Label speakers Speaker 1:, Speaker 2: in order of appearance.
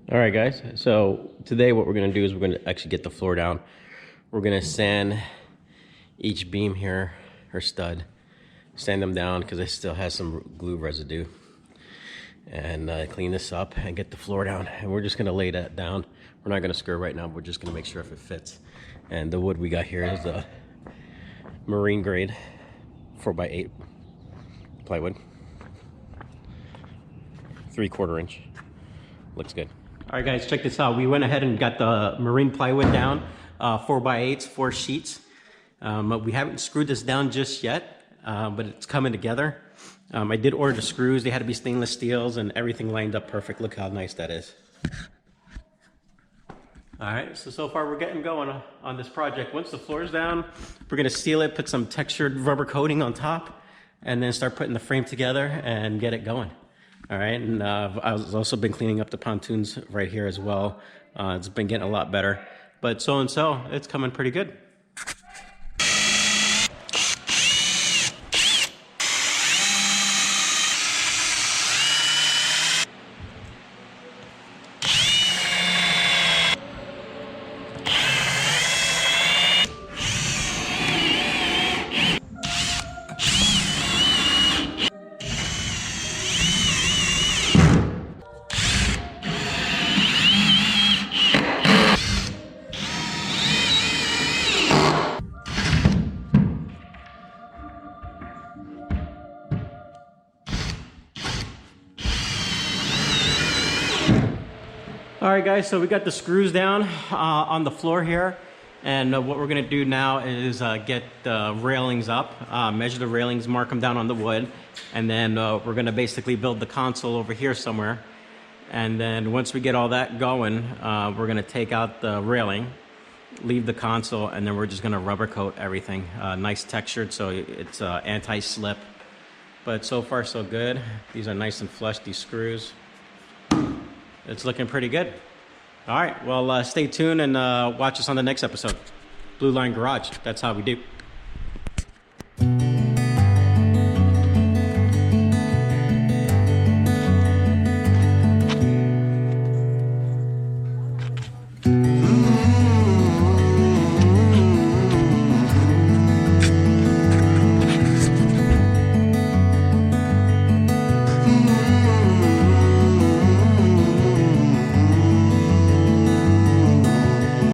Speaker 1: All right, guys, so today what we're going to do is we're going to actually get the floor down. We're going to sand each beam here, or stud, sand them down because it still has some glue residue, and clean this up and get the floor down. And we're just going to lay that down. We're not going to screw right now. We're just going to make sure if it fits. And the wood we got here is a marine grade 4x8 plywood, 3/4 inch. Looks good. All right, guys, check this out. We went ahead and got the marine plywood down, 4x8s, 4 sheets. We haven't screwed this down just yet, but it's coming together. I did order the screws. They had to be stainless steels and everything lined up perfect. Look how nice that is. All right, so far we're getting going on this project. Once the floor is down, we're gonna seal it, put some textured rubber coating on top, and then start putting the frame together and get it going. All right, and I've also been cleaning up the pontoons right here as well. It's been getting a lot better, but so it's coming pretty good. All right, guys, so we got the screws down on the floor here, and what we're gonna do now is get the railings up, measure the railings, mark them down on the wood, and then we're gonna basically build the console over here somewhere. And then once we get all that going, we're gonna take out the railing, leave the console, and then we're just gonna rubber coat everything. Nice textured, so it's anti-slip. But so far so good. These are nice and flush, these screws. It's looking pretty good. All right, well, stay tuned and watch us on the next episode. Blue Line Garage, that's how we do.